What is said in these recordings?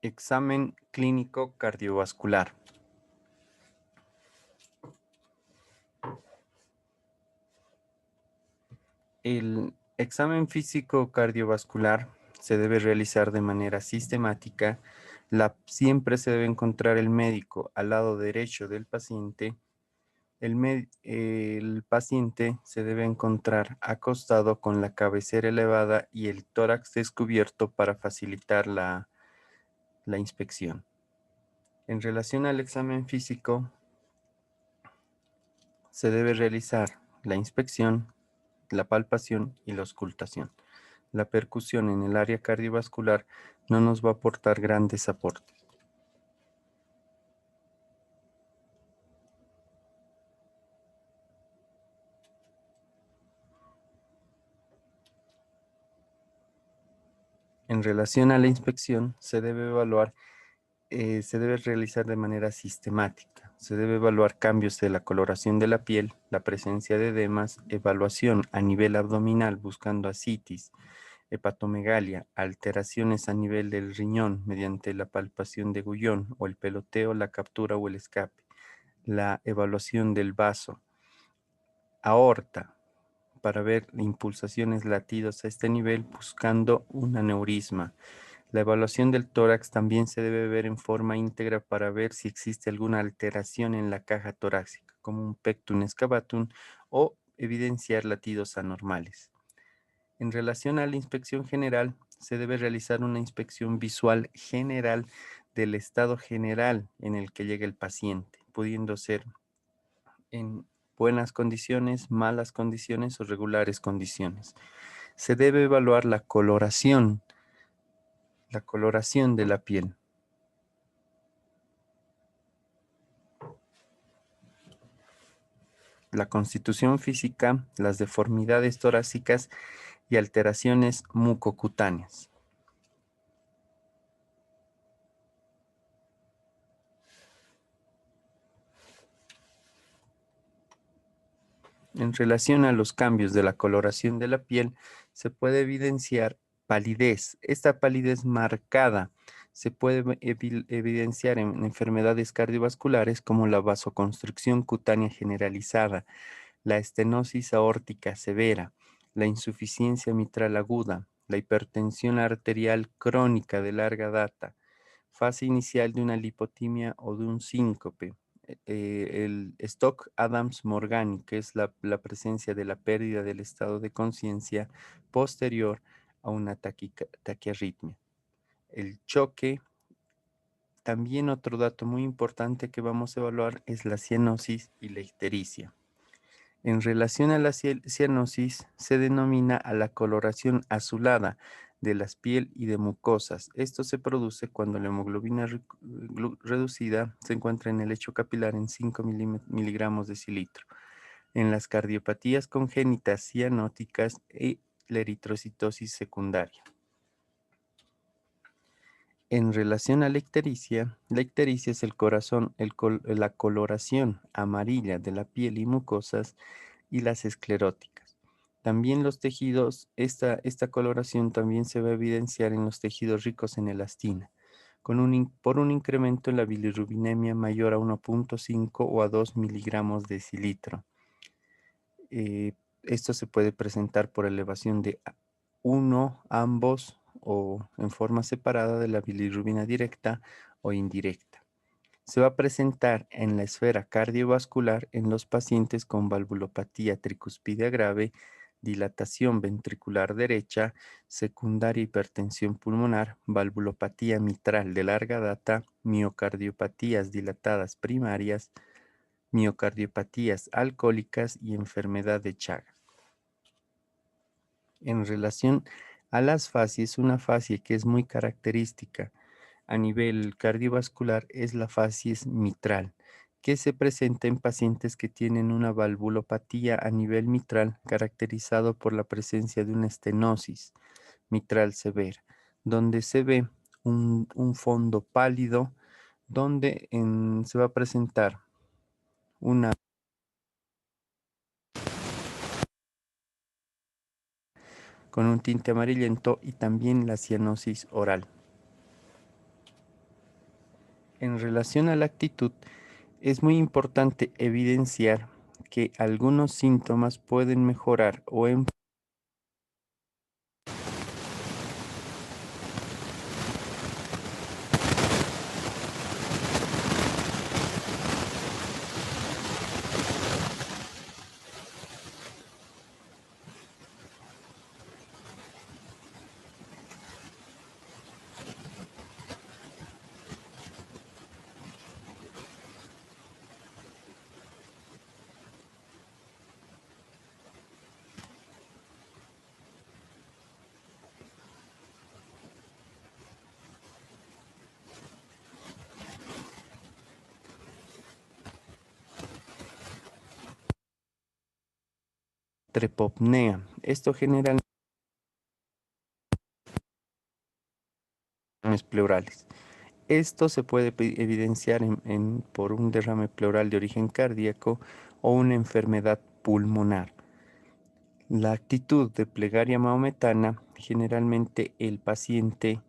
Examen clínico cardiovascular. El examen físico cardiovascular se debe realizar de manera sistemática. Siempre se debe encontrar el médico al lado derecho del paciente. El paciente se debe encontrar acostado con la cabecera elevada y el tórax descubierto para facilitar la inspección. En relación al examen físico, se debe realizar la inspección, la palpación y la auscultación. La percusión en el área cardiovascular no nos va a aportar grandes aportes. En relación a la inspección, se debe realizar de manera sistemática. Se debe evaluar cambios de la coloración de la piel, la presencia de edemas, evaluación a nivel abdominal buscando ascitis, hepatomegalia, alteraciones a nivel del riñón mediante la palpación de Gullón o el peloteo, la captura o el escape, la evaluación del vaso, aorta, para ver impulsaciones latidos a este nivel buscando un aneurisma. La evaluación del tórax también se debe ver en forma íntegra para ver si existe alguna alteración en la caja torácica, como un pectum excavatum o evidenciar latidos anormales. En relación a la inspección general, se debe realizar una inspección visual general del estado general en el que llega el paciente, pudiendo ser en buenas condiciones, malas condiciones o regulares condiciones. Se debe evaluar la coloración de la piel. La constitución física, las deformidades torácicas y alteraciones mucocutáneas. En relación a los cambios de la coloración de la piel, se puede evidenciar palidez. Esta palidez marcada se puede evidenciar en enfermedades cardiovasculares como la vasoconstricción cutánea generalizada, la estenosis aórtica severa, la insuficiencia mitral aguda, la hipertensión arterial crónica de larga data, fase inicial de una lipotimia o de un síncope, el Stock-Adams-Morgani, que es la presencia de la pérdida del estado de conciencia posterior a una taquiarritmia. El choque, también otro dato muy importante que vamos a evaluar es la cianosis y la ictericia. En relación a la cianosis, se denomina a la coloración azulada de las piel y de mucosas. Esto se produce cuando la hemoglobina reducida se encuentra en el lecho capilar en 5 miligramos de cilitro. En las cardiopatías congénitas cianóticas y la eritrocitosis secundaria. En relación a la ictericia es el corazón, la coloración amarilla de la piel y mucosas y las escleróticas. También los tejidos, esta coloración también se va a evidenciar en los tejidos ricos en elastina, por un incremento en la bilirrubinemia mayor a 1.5 o a 2 miligramos de cilitro. Esto se puede presentar por elevación de uno, ambos o en forma separada de la bilirrubina directa o indirecta. Se va a presentar en la esfera cardiovascular en los pacientes con valvulopatía tricuspidia grave, dilatación ventricular derecha, secundaria hipertensión pulmonar, valvulopatía mitral de larga data, miocardiopatías dilatadas primarias, miocardiopatías alcohólicas y enfermedad de Chagas. En relación a las facies, una facie que es muy característica a nivel cardiovascular es la facies mitral, que se presenta en pacientes que tienen una valvulopatía a nivel mitral caracterizado por la presencia de una estenosis mitral severa, donde se ve un fondo pálido, donde se va a presentar una con un tinte amarillento y también la cianosis oral. En relación a la actitud, es muy importante evidenciar que algunos síntomas pueden mejorar o empeorar. Trepopnea. Esto generalmente es pleurales. Esto se puede evidenciar por un derrame pleural de origen cardíaco o una enfermedad pulmonar. La actitud de plegaria mahometana, generalmente el paciente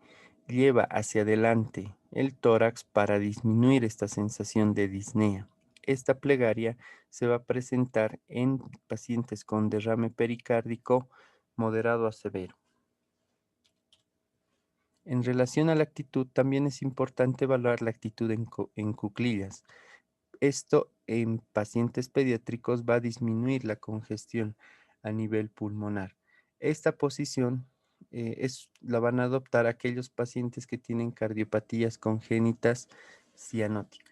lleva hacia adelante el tórax para disminuir esta sensación de disnea. Esta plegaria se va a presentar en pacientes con derrame pericárdico moderado a severo. En relación a la actitud, también es importante evaluar la actitud en cuclillas. Esto en pacientes pediátricos va a disminuir la congestión a nivel pulmonar. Esta posición la van a adoptar aquellos pacientes que tienen cardiopatías congénitas cianóticas.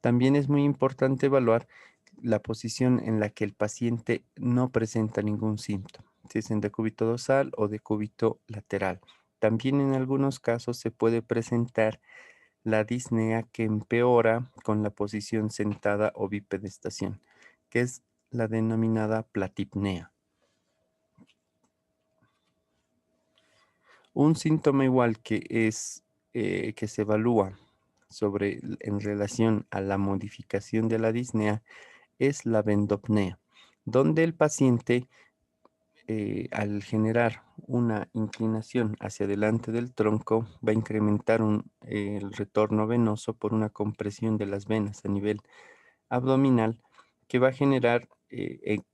También es muy importante evaluar la posición en la que el paciente no presenta ningún síntoma, si es en decúbito dorsal o decúbito lateral. También en algunos casos se puede presentar la disnea que empeora con la posición sentada o bipedestación, que es la denominada platipnea. Un síntoma igual que se evalúa en relación a la modificación de la disnea es la bendopnea, donde el paciente al generar una inclinación hacia adelante del tronco va a incrementar el retorno venoso por una compresión de las venas a nivel abdominal que va a generar,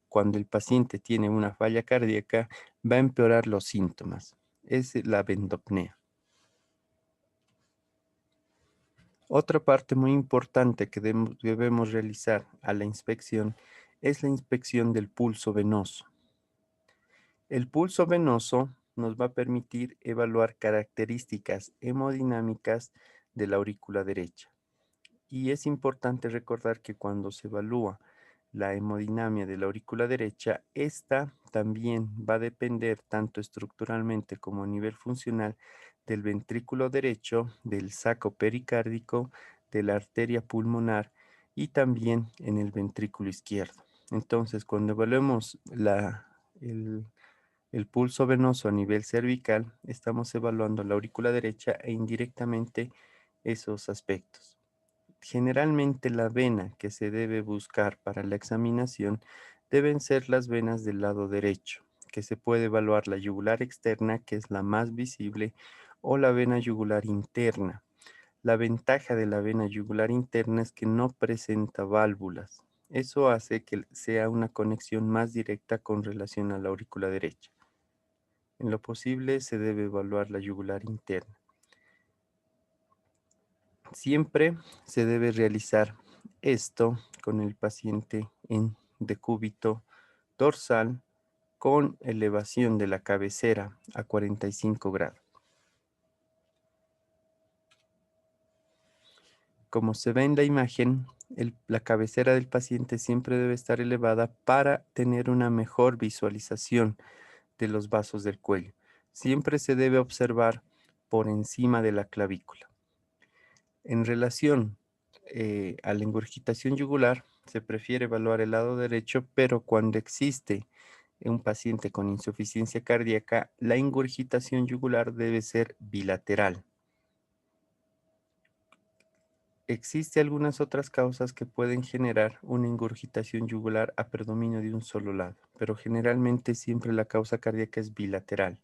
cuando el paciente tiene una falla cardíaca, va a empeorar los síntomas. Es la bendopnea. Otra parte muy importante que debemos realizar a la inspección es la inspección del pulso venoso. El pulso venoso nos va a permitir evaluar características hemodinámicas de la aurícula derecha. Y es importante recordar que cuando se evalúa la hemodinamia de la aurícula derecha, esta también va a depender tanto estructuralmente como a nivel funcional del ventrículo derecho, del saco pericárdico, de la arteria pulmonar y también en el ventrículo izquierdo. Entonces, cuando evaluemos el pulso venoso a nivel cervical, estamos evaluando la aurícula derecha e indirectamente esos aspectos. Generalmente la vena que se debe buscar para la examinación deben ser las venas del lado derecho, que se puede evaluar la yugular externa, que es la más visible, o la vena yugular interna. La ventaja de la vena yugular interna es que no presenta válvulas. Eso hace que sea una conexión más directa con relación a la aurícula derecha. En lo posible se debe evaluar la yugular interna. Siempre se debe realizar esto con el paciente en decúbito dorsal con elevación de la cabecera a 45 grados. Como se ve en la imagen, la cabecera del paciente siempre debe estar elevada para tener una mejor visualización de los vasos del cuello. Siempre se debe observar por encima de la clavícula. En relación a la ingurgitación yugular, se prefiere evaluar el lado derecho, pero cuando existe un paciente con insuficiencia cardíaca, la ingurgitación yugular debe ser bilateral. Existe algunas otras causas que pueden generar una ingurgitación yugular a predominio de un solo lado, pero generalmente siempre la causa cardíaca es bilateral.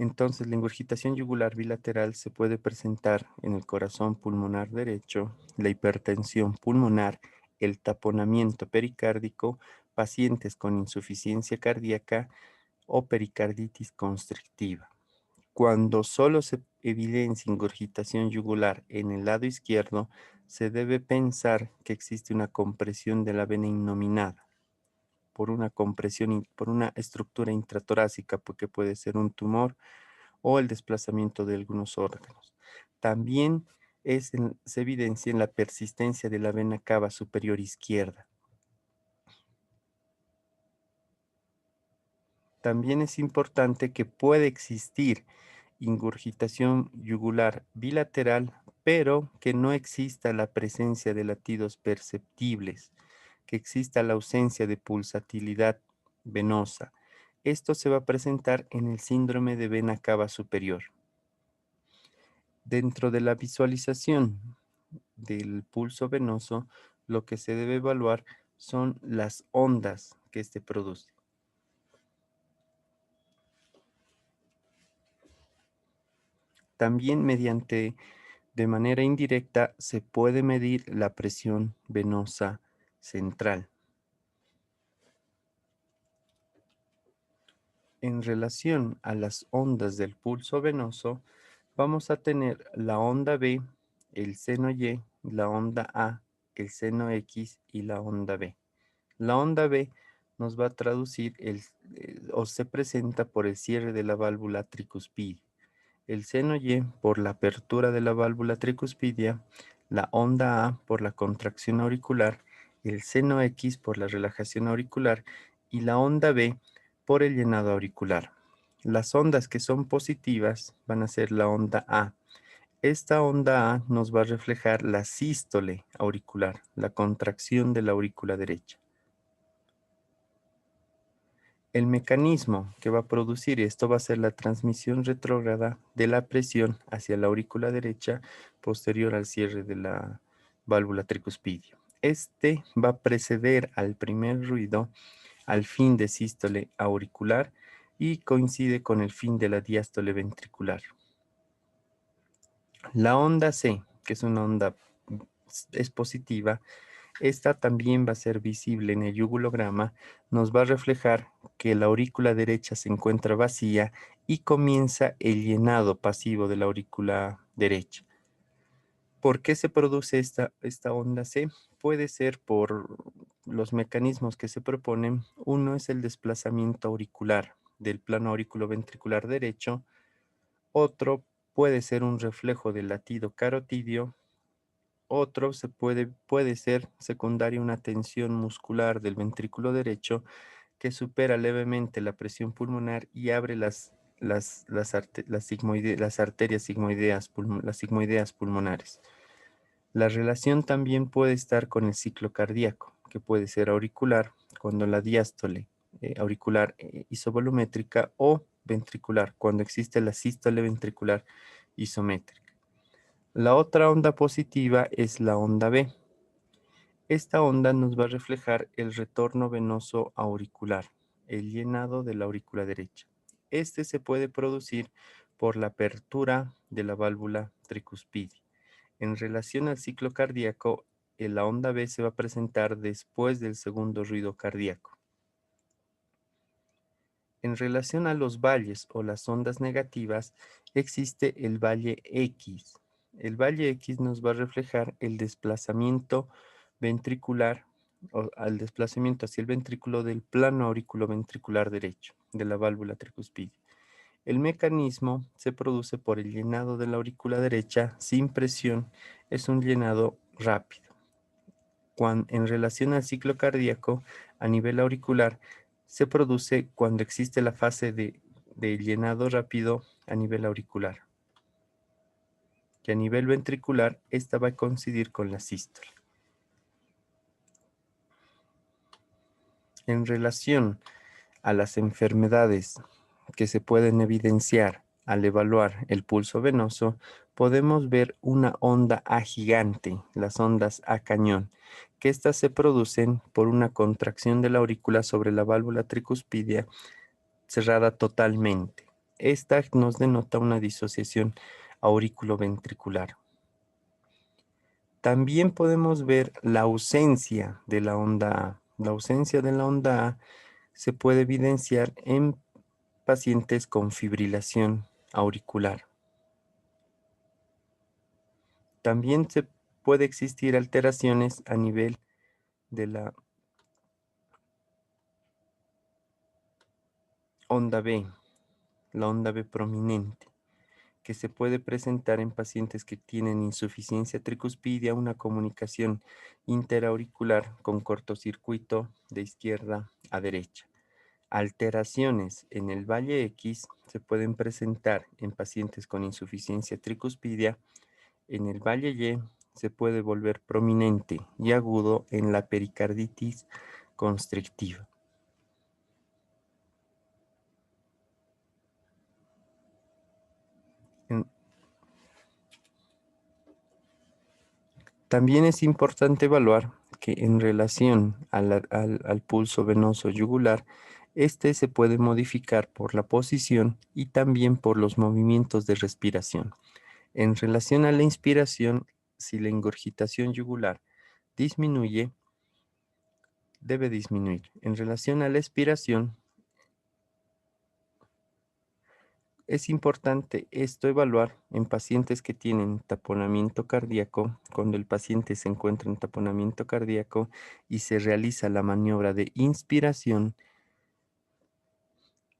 Entonces, la ingurgitación yugular bilateral se puede presentar en el corazón pulmonar derecho, la hipertensión pulmonar, el taponamiento pericárdico, pacientes con insuficiencia cardíaca o pericarditis constrictiva. Cuando solo se evidencia ingurgitación yugular en el lado izquierdo, se debe pensar que existe una compresión de la vena innominada por una compresión, por una estructura intratorácica, porque puede ser un tumor o el desplazamiento de algunos órganos. También se evidencia en la persistencia de la vena cava superior izquierda. También es importante que puede existir ingurgitación yugular bilateral, pero que no exista la presencia de latidos perceptibles, que exista la ausencia de pulsatilidad venosa. Esto se va a presentar en el síndrome de vena cava superior. Dentro de la visualización del pulso venoso, lo que se debe evaluar son las ondas que éste produce. También de manera indirecta, se puede medir la presión venosa central. En relación a las ondas del pulso venoso, vamos a tener la onda B, el seno Y, la onda A, el seno X y la onda B. La onda B nos va a traducir o se presenta por el cierre de la válvula tricuspidia. El seno Y por la apertura de la válvula tricuspidia, la onda A por la contracción auricular, el seno X por la relajación auricular y la onda B por el llenado auricular. Las ondas que son positivas van a ser la onda A. Esta onda A nos va a reflejar la sístole auricular, la contracción de la aurícula derecha. El mecanismo que va a producir esto va a ser la transmisión retrógrada de la presión hacia la aurícula derecha posterior al cierre de la válvula tricuspidia. Este va a preceder al primer ruido al fin de sístole auricular y coincide con el fin de la diástole ventricular. La onda C, que es una onda es positiva, esta también va a ser visible en el yugulograma, nos va a reflejar que la aurícula derecha se encuentra vacía y comienza el llenado pasivo de la aurícula derecha. ¿Por qué se produce esta onda C? Puede ser por los mecanismos que se proponen. Uno es el desplazamiento auricular del plano auriculoventricular derecho. Otro puede ser un reflejo del latido carotidio. Otro puede ser secundario una tensión muscular del ventrículo derecho que supera levemente la presión pulmonar y abre las arterias sigmoideas, las sigmoideas pulmonares. La relación también puede estar con el ciclo cardíaco, que puede ser auricular, cuando la diástole auricular isovolumétrica o ventricular, cuando existe la sístole ventricular isométrica. La otra onda positiva es la onda B. Esta onda nos va a reflejar el retorno venoso auricular, el llenado de la aurícula derecha. Este se puede producir por la apertura de la válvula tricuspidia. En relación al ciclo cardíaco, la onda B se va a presentar después del segundo ruido cardíaco. En relación a los valles o las ondas negativas, existe el valle X. El valle X nos va a reflejar el desplazamiento ventricular o al desplazamiento hacia el ventrículo del plano auriculoventricular derecho de la válvula tricuspidia. El mecanismo se produce por el llenado de la aurícula derecha sin presión, es un llenado rápido. En relación al ciclo cardíaco, a nivel auricular, se produce cuando existe la fase de llenado rápido a nivel auricular, que a nivel ventricular, esta va a coincidir con la sístole. En relación a las enfermedades que se pueden evidenciar al evaluar el pulso venoso, podemos ver una onda A gigante, las ondas A cañón, que estas se producen por una contracción de la aurícula sobre la válvula tricuspidia cerrada totalmente. Esta nos denota una disociación auriculoventricular. También podemos ver la ausencia de la onda A. La ausencia de la onda A se puede evidenciar en pacientes con fibrilación auricular. También se puede existir alteraciones a nivel de la onda B, la onda B prominente, que se puede presentar en pacientes que tienen insuficiencia tricuspidia, una comunicación interauricular con cortocircuito de izquierda a derecha. Alteraciones en el valle X se pueden presentar en pacientes con insuficiencia tricuspidia. En el valle Y se puede volver prominente y agudo en la pericarditis constrictiva. También es importante evaluar que en relación al pulso venoso yugular, este se puede modificar por la posición y también por los movimientos de respiración. En relación a la inspiración, si la ingurgitación yugular disminuye, debe disminuir. En relación a la expiración, es importante esto evaluar en pacientes que tienen taponamiento cardíaco, cuando el paciente se encuentra en taponamiento cardíaco y se realiza la maniobra de inspiración.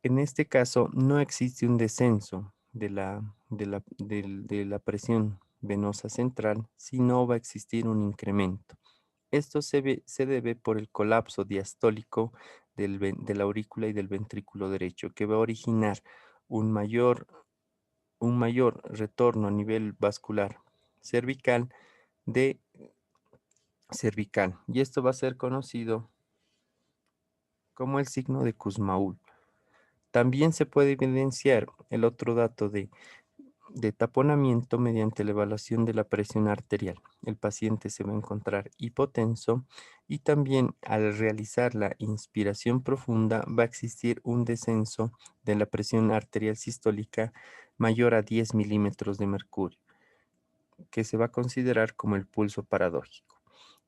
En este caso, no existe un descenso de la presión venosa central, sino va a existir un incremento. Esto se debe por el colapso diastólico de la aurícula y del ventrículo derecho, que va a originar un mayor retorno a nivel vascular cervical de cervical. Y esto va a ser conocido como el signo de Kussmaul. También se puede evidenciar el otro dato de taponamiento mediante la evaluación de la presión arterial. El paciente se va a encontrar hipotenso y también al realizar la inspiración profunda va a existir un descenso de la presión arterial sistólica mayor a 10 milímetros de mercurio, que se va a considerar como el pulso paradójico.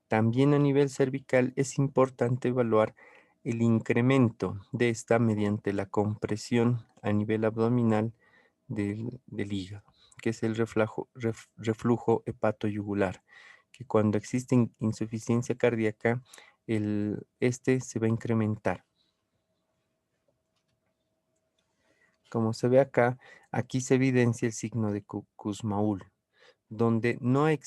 También a nivel cervical es importante evaluar el incremento de esta mediante la compresión a nivel abdominal del hígado, que es el reflujo hepatoyugular, que cuando existe insuficiencia cardíaca, este se va a incrementar. Como se ve acá, aquí se evidencia el signo de Kussmaul, donde no hay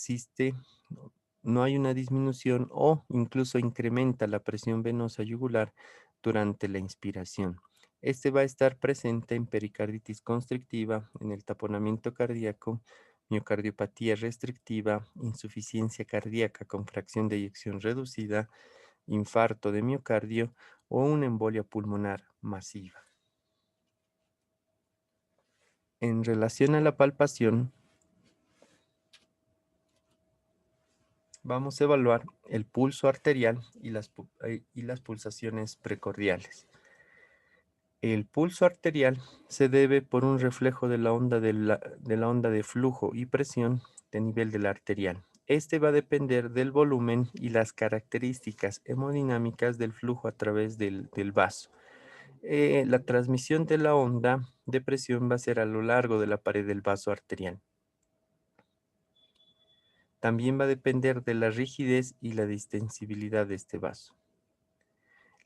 una disminución o incluso incrementa la presión venosa yugular durante la inspiración. Este va a estar presente en pericarditis constrictiva, en el taponamiento cardíaco, miocardiopatía restrictiva, insuficiencia cardíaca con fracción de eyección reducida, infarto de miocardio o una embolia pulmonar masiva. En relación a la palpación, vamos a evaluar el pulso arterial y las pulsaciones precordiales. El pulso arterial se debe por un reflejo de la onda de flujo y presión de nivel del arterial. Este va a depender del volumen y las características hemodinámicas del flujo a través del vaso. La transmisión de la onda de presión va a ser a lo largo de la pared del vaso arterial. También va a depender de la rigidez y la distensibilidad de este vaso.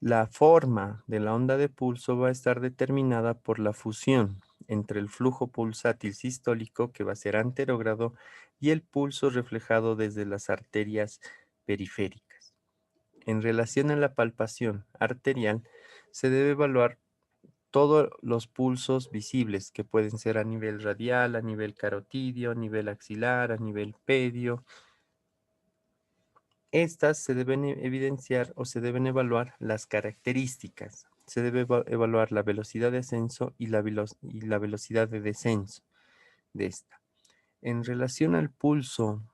La forma de la onda de pulso va a estar determinada por la fusión entre el flujo pulsátil sistólico, que va a ser anterógrado, y el pulso reflejado desde las arterias periféricas. En relación a la palpación arterial, se debe evaluar todos los pulsos visibles, que pueden ser a nivel radial, a nivel carotidio, a nivel axilar, a nivel pedio. Estas se deben evidenciar o se deben evaluar las características. Se debe evaluar la velocidad de ascenso y la velocidad de descenso de esta. En relación al pulso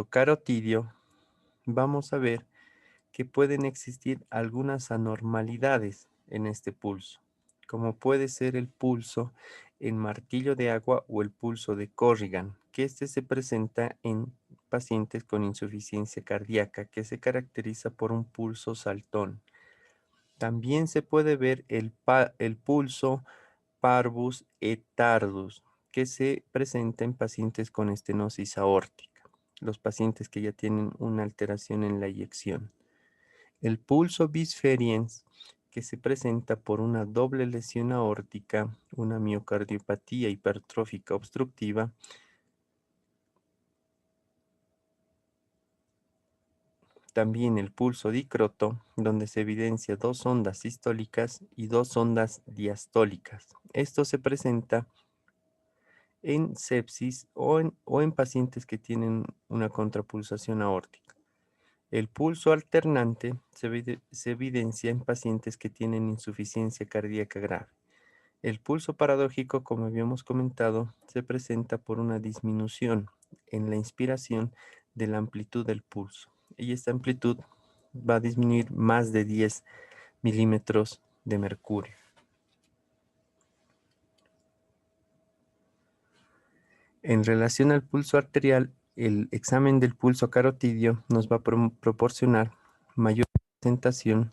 carotidio, vamos a ver que pueden existir algunas anormalidades en este pulso, como puede ser el pulso en martillo de agua o el pulso de Corrigan, que este se presenta en pacientes con insuficiencia cardíaca, que se caracteriza por un pulso saltón. También se puede ver el pulso parvus et tardus, que se presenta en pacientes con estenosis aórtica, los pacientes que ya tienen una alteración en la eyección. El pulso bisferiens, que se presenta por una doble lesión aórtica, una miocardiopatía hipertrófica obstructiva. También el pulso dicroto, donde se evidencia dos ondas sistólicas y dos ondas diastólicas. Esto se presenta en sepsis o en pacientes que tienen una contrapulsación aórtica. El pulso alternante se evidencia en pacientes que tienen insuficiencia cardíaca grave. El pulso paradójico, como habíamos comentado, se presenta por una disminución en la inspiración de la amplitud del pulso. Y esta amplitud va a disminuir más de 10 milímetros de mercurio. En relación al pulso arterial, el examen del pulso carotidio nos va a proporcionar mayor presentación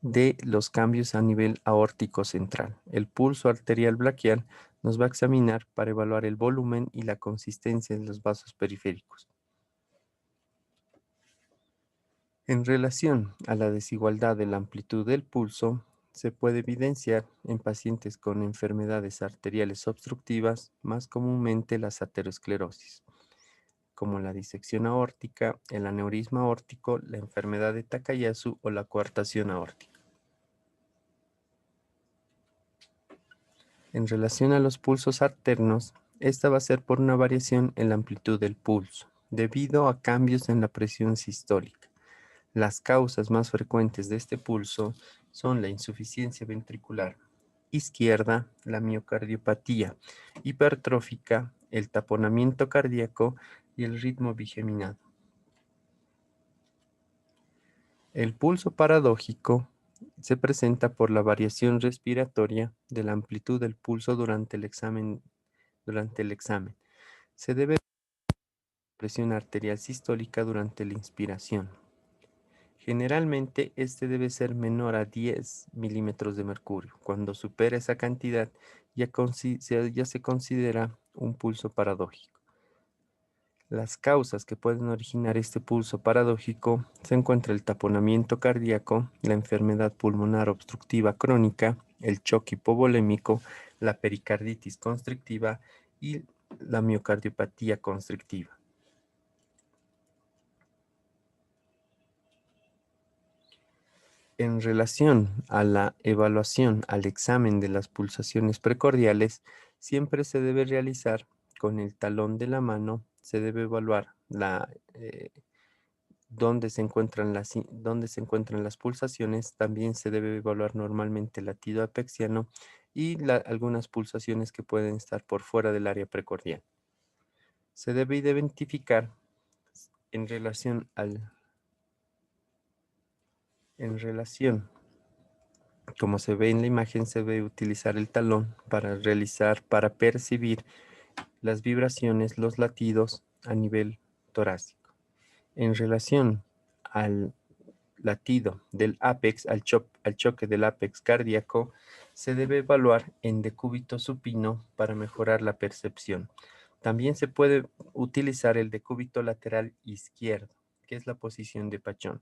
de los cambios a nivel aórtico central. El pulso arterial braquial nos va a examinar para evaluar el volumen y la consistencia de los vasos periféricos. En relación a la desigualdad de la amplitud del pulso, se puede evidenciar en pacientes con enfermedades arteriales obstructivas, más comúnmente las aterosclerosis, como la disección aórtica, el aneurisma aórtico, la enfermedad de Takayasu o la coartación aórtica. En relación a los pulsos alternos, esta va a ser por una variación en la amplitud del pulso, debido a cambios en la presión sistólica. Las causas más frecuentes de este pulso son la insuficiencia ventricular izquierda, la miocardiopatía hipertrófica, el taponamiento cardíaco y el ritmo bigeminado. El pulso paradójico se presenta por la variación respiratoria de la amplitud del pulso durante el examen. Se debe a la presión arterial sistólica durante la inspiración. Generalmente, este debe ser menor a 10 milímetros de mercurio. Cuando supera esa cantidad, ya se considera un pulso paradójico. Las causas que pueden originar este pulso paradójico se encuentra el taponamiento cardíaco, la enfermedad pulmonar obstructiva crónica, el choque hipovolémico, la pericarditis constrictiva y la miocardiopatía constrictiva. En relación a la evaluación al examen de las pulsaciones precordiales, siempre se debe realizar con el talón de la mano, se debe evaluar dónde se encuentran las pulsaciones, también se debe evaluar normalmente el latido apexiano y algunas pulsaciones que pueden estar por fuera del área precordial. Se debe identificar en relación como se ve en la imagen, se debe utilizar el talón para percibir las vibraciones, los latidos a nivel torácico. En relación al latido del ápex, al choque del ápex cardíaco, se debe evaluar en decúbito supino para mejorar la percepción. También se puede utilizar el decúbito lateral izquierdo, que es la posición de Pachón.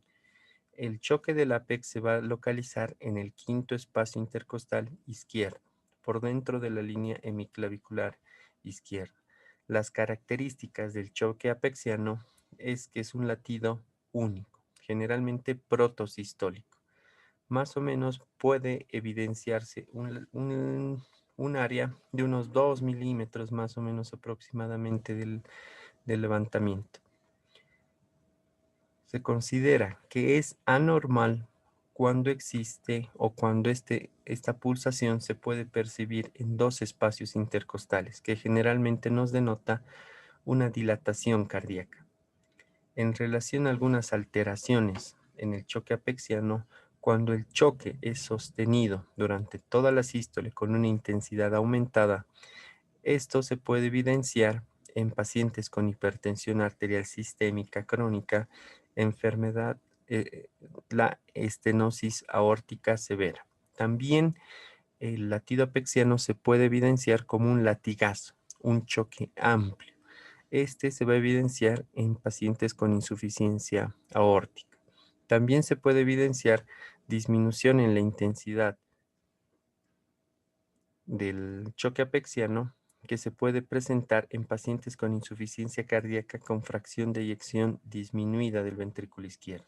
El choque del ápex se va a localizar en el quinto espacio intercostal izquierdo, por dentro de la línea hemiclavicular izquierda. Las características del choque apexiano es que es un latido único, generalmente protosistólico. Más o menos puede evidenciarse un área de unos 2 milímetros más o menos aproximadamente del levantamiento. Se considera que es anormal cuando existe o cuando esta pulsación se puede percibir en dos espacios intercostales, que generalmente nos denota una dilatación cardíaca. En relación a algunas alteraciones en el choque apexiano, Cuando el choque es sostenido durante toda la sístole con una intensidad aumentada, esto se puede evidenciar en pacientes con hipertensión arterial sistémica crónica, enfermedad, la estenosis aórtica severa. También el latido apexiano se puede evidenciar como un latigazo, un choque amplio. Este se va a evidenciar en pacientes con insuficiencia aórtica. También se puede evidenciar disminución en la intensidad del choque apexiano que se puede presentar en pacientes con insuficiencia cardíaca con fracción de eyección disminuida del ventrículo izquierdo.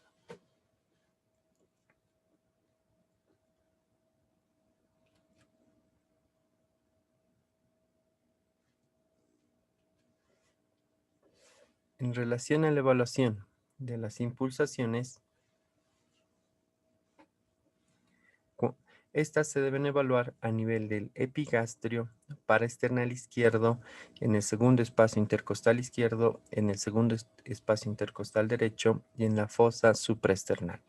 En relación a la evaluación de las impulsaciones, estas se deben evaluar a nivel del epigastrio, paraesternal izquierdo, en el segundo espacio intercostal izquierdo, en el segundo espacio intercostal derecho y en la fosa supraesternal.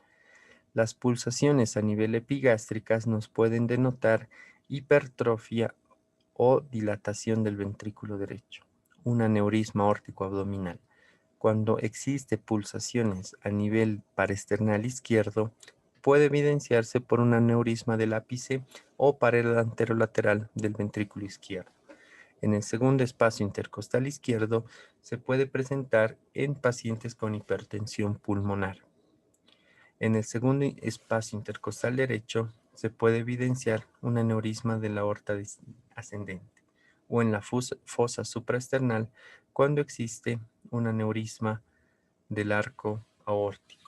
Las pulsaciones a nivel epigástricas nos pueden denotar hipertrofia o dilatación del ventrículo derecho, un aneurisma aórtico abdominal. Cuando existe pulsaciones a nivel paraesternal izquierdo, puede evidenciarse por un aneurisma del ápice o pared anterolateral del ventrículo izquierdo. En el segundo espacio intercostal izquierdo se puede presentar en pacientes con hipertensión pulmonar. En el segundo espacio intercostal derecho se puede evidenciar un aneurisma de la aorta ascendente o en la fosa supraesternal cuando existe un aneurisma del arco aórtico.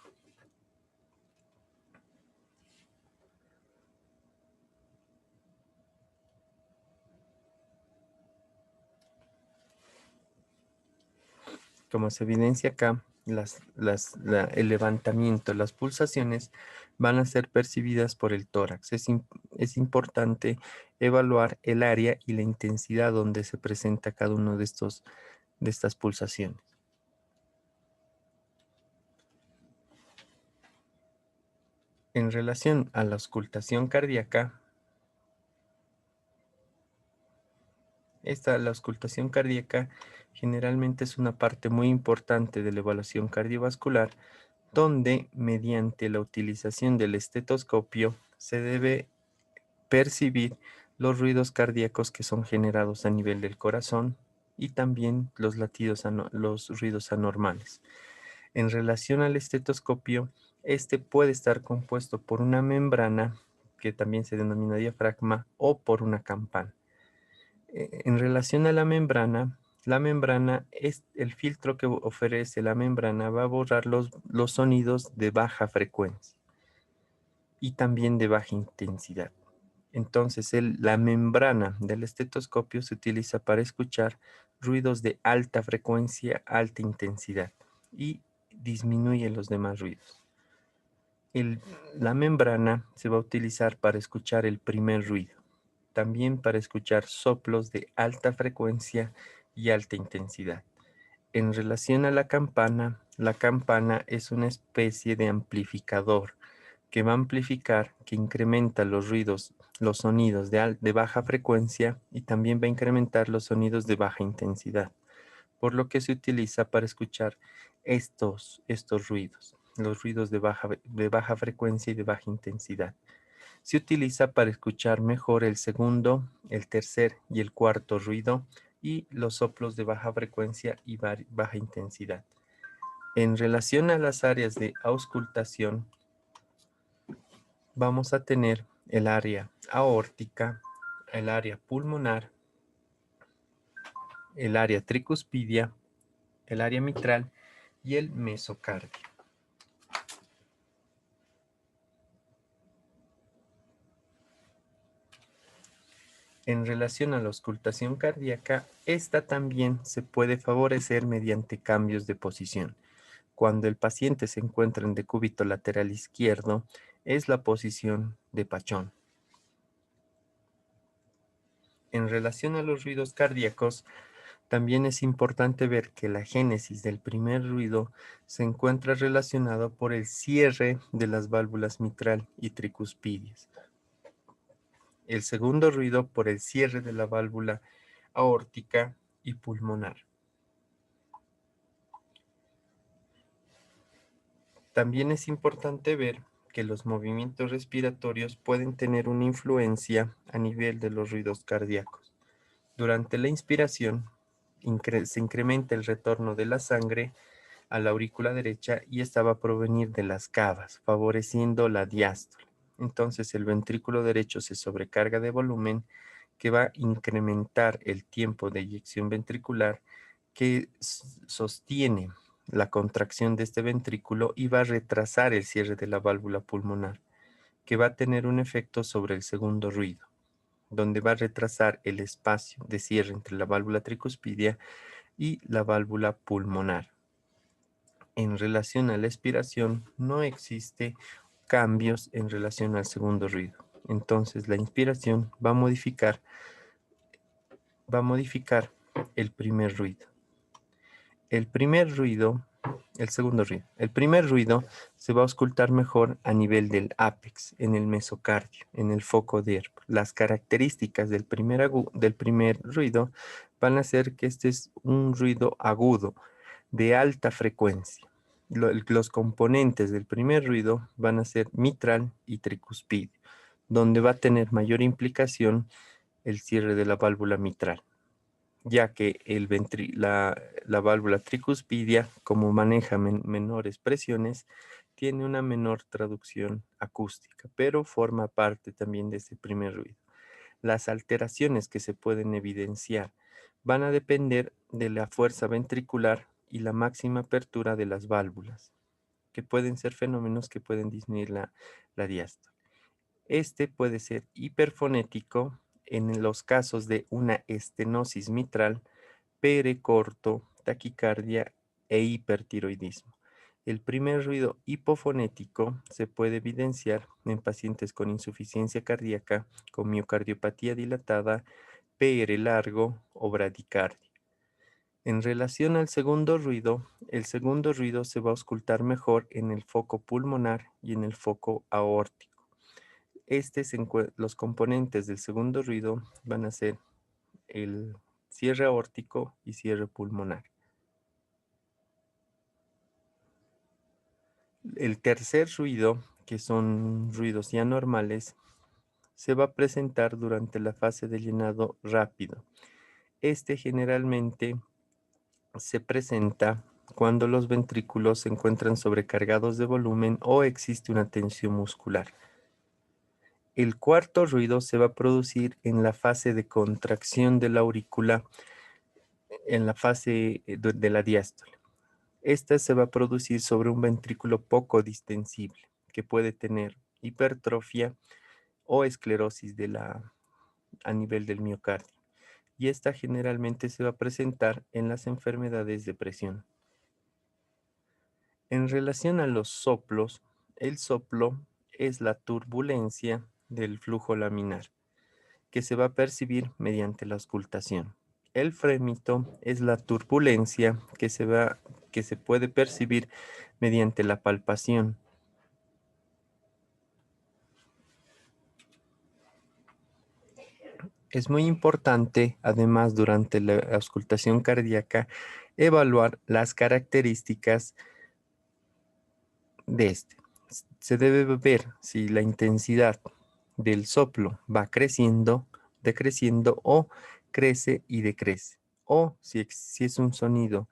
Como se evidencia acá, el levantamiento, las pulsaciones van a ser percibidas por el tórax. Es importante evaluar el área y la intensidad donde se presenta cada uno de estas pulsaciones. En relación a la auscultación cardíaca, la auscultación cardíaca generalmente es una parte muy importante de la evaluación cardiovascular, donde mediante la utilización del estetoscopio se debe percibir los ruidos cardíacos que son generados a nivel del corazón y también los los ruidos anormales. En relación al estetoscopio, este puede estar compuesto por una membrana, que también se denomina diafragma, o por una campana. En relación a la membrana es el filtro que ofrece la membrana, va a borrar los sonidos de baja frecuencia y también de baja intensidad. Entonces, la membrana del estetoscopio se utiliza para escuchar ruidos de alta frecuencia, alta intensidad y disminuye los demás ruidos. La membrana se va a utilizar para escuchar el primer ruido, también para escuchar soplos de alta frecuencia y alta intensidad. En relación a la campana es una especie de amplificador que va a amplificar, que incrementa los ruidos, los sonidos de baja frecuencia y también va a incrementar los sonidos de baja intensidad, por lo que se utiliza para escuchar estos ruidos, los ruidos de baja frecuencia y de baja intensidad. Se utiliza para escuchar mejor el segundo, el tercer y el cuarto ruido y los soplos de baja frecuencia y baja intensidad. En relación a las áreas de auscultación, vamos a tener el área aórtica, el área pulmonar, el área tricuspidia, el área mitral y el mesocardio. En relación a la auscultación cardíaca, esta también se puede favorecer mediante cambios de posición. Cuando el paciente se encuentra en decúbito lateral izquierdo, es la posición de Pachón. En relación a los ruidos cardíacos, También es importante ver que la génesis del primer ruido se encuentra relacionado por el cierre de las válvulas mitral y tricuspidias. El segundo ruido por el cierre de la válvula aórtica y pulmonar. También es importante ver que los movimientos respiratorios pueden tener una influencia a nivel de los ruidos cardíacos. Durante la inspiración se incrementa el retorno de la sangre a la aurícula derecha y esta va a provenir de las cavas, favoreciendo la diástole. Entonces el ventrículo derecho se sobrecarga de volumen que va a incrementar el tiempo de eyección ventricular que sostiene la contracción de este ventrículo y va a retrasar el cierre de la válvula pulmonar, que va a tener un efecto sobre el segundo ruido, donde va a retrasar el espacio de cierre entre la válvula tricuspidia y la válvula pulmonar. En relación a la expiración, no existe cambios en relación al segundo ruido. Entonces, la inspiración va a modificar el primer ruido. El segundo ruido. El primer ruido se va a auscultar mejor a nivel del ápex, en el mesocardio, en el foco de Erbach. Las características del primer ruido van a ser que este es un ruido agudo, de alta frecuencia. Los componentes del primer ruido van a ser mitral y tricuspidio, donde va a tener mayor implicación el cierre de la válvula mitral, ya que la válvula tricuspidia, como maneja menores presiones, tiene una menor traducción acústica, pero forma parte también de ese primer ruido. Las alteraciones que se pueden evidenciar van a depender de la fuerza ventricular y la máxima apertura de las válvulas, que pueden ser fenómenos que pueden disminuir la diástole. Este puede ser hiperfonético en los casos de una estenosis mitral, perecorto, taquicardia e hipertiroidismo. El primer ruido hipofonético se puede evidenciar en pacientes con insuficiencia cardíaca, con miocardiopatía dilatada, PR largo o bradicardia. En relación al segundo ruido, el segundo ruido se va a auscultar mejor en el foco pulmonar y en el foco aórtico. Los componentes del segundo ruido van a ser el cierre aórtico y cierre pulmonar. El tercer ruido, que son ruidos ya normales, se va a presentar durante la fase de llenado rápido. Este generalmente se presenta cuando los ventrículos se encuentran sobrecargados de volumen o existe una tensión muscular. El cuarto ruido se va a producir en la fase de contracción de la aurícula, en la fase de la diástole. Esta se va a producir sobre un ventrículo poco distensible, que puede tener hipertrofia o esclerosis a nivel del miocardio. Y esta generalmente se va a presentar en las enfermedades de presión. En relación a los soplos, el soplo es la turbulencia del flujo laminar, que se va a percibir mediante la auscultación. El frémito es la turbulencia que se puede percibir mediante la palpación. Es muy importante, además, durante la auscultación cardíaca, evaluar las características de este. Se debe ver si la intensidad del soplo va creciendo, decreciendo o crece y decrece. O si es un sonido,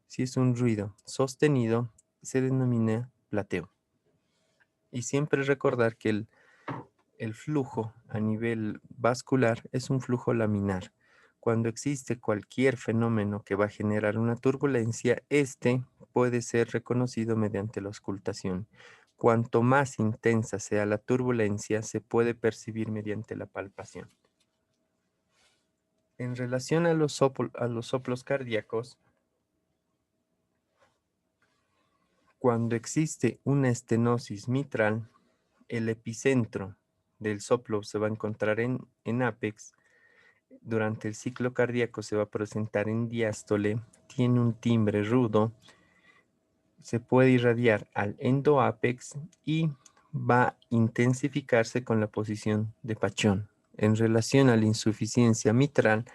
si es un ruido sostenido, se denomina plateo. Y siempre recordar que el flujo a nivel vascular es un flujo laminar. Cuando existe cualquier fenómeno que va a generar una turbulencia, este puede ser reconocido mediante la auscultación. Cuanto más intensa sea la turbulencia, se puede percibir mediante la palpación. En relación a los soplos cardíacos, cuando existe una estenosis mitral, el epicentro del soplo se va a encontrar en ápex. durante el ciclo cardíaco se va a presentar en diástole, tiene un timbre rudo, se puede irradiar al endoápex y va a intensificarse con la posición de Pachón. En relación a la insuficiencia mitral,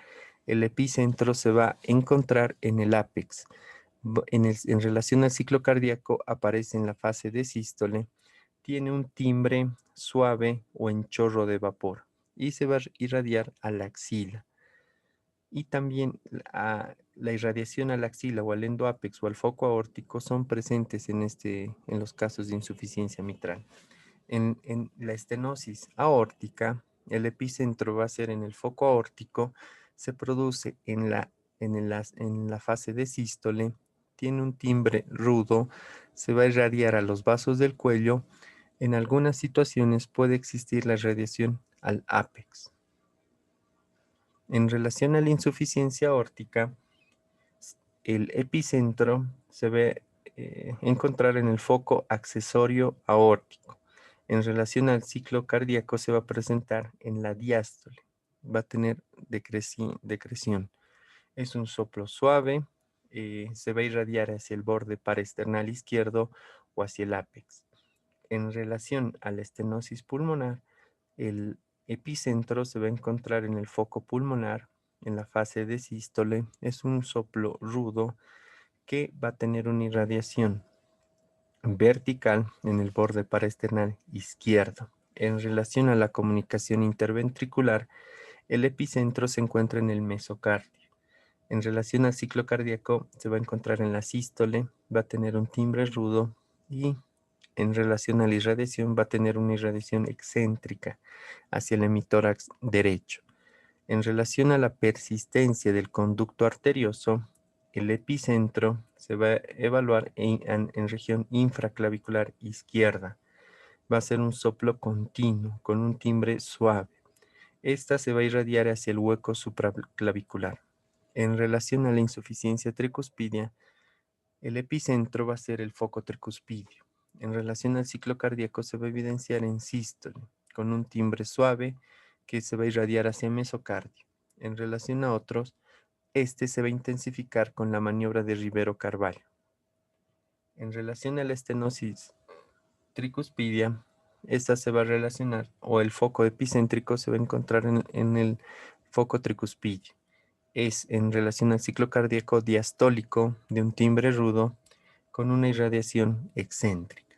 el epicentro se va a encontrar en el ápex. En relación al ciclo cardíaco, aparece en la fase de sístole, tiene un timbre suave o en chorro de vapor y se va a irradiar a la axila. Y también la irradiación a la axila o al endoápex o al foco aórtico son presentes en los casos de insuficiencia mitral. En la estenosis aórtica, el epicentro va a ser en el foco aórtico, se produce en la fase de sístole, tiene un timbre rudo, se va a irradiar a los vasos del cuello. En algunas situaciones puede existir la radiación al ápex. En relación a la insuficiencia aórtica, el epicentro se ve encontrar en el foco accesorio aórtico. En relación al ciclo cardíaco se va a presentar en la diástole. Va a tener decreción. Es un soplo suave, se va a irradiar hacia el borde paraesternal izquierdo o hacia el ápex. En relación a la estenosis pulmonar, el epicentro se va a encontrar en el foco pulmonar, en la fase de sístole. Es un soplo rudo que va a tener una irradiación vertical en el borde paraesternal izquierdo. En relación a la comunicación interventricular, el epicentro se encuentra en el mesocardio. En relación al ciclo cardíaco, se va a encontrar en la sístole, va a tener un timbre rudo y en relación a la irradiación va a tener una irradiación excéntrica hacia el hemitórax derecho. En relación a la persistencia del conducto arterioso, el epicentro se va a evaluar en región infraclavicular izquierda. Va a ser un soplo continuo con un timbre suave. Esta se va a irradiar hacia el hueco supraclavicular. En relación a la insuficiencia tricuspidia, el epicentro va a ser el foco tricuspidio. En relación al ciclo cardíaco se va a evidenciar en sístole, con un timbre suave que se va a irradiar hacia mesocardio. En relación a otros, este se va a intensificar con la maniobra de Rivero-Carvalho. En relación a la estenosis tricuspidia, esta se va a relacionar, o el foco epicéntrico se va a encontrar en el foco tricuspidio. Es en relación al ciclo cardíaco diastólico de un timbre rudo con una irradiación excéntrica.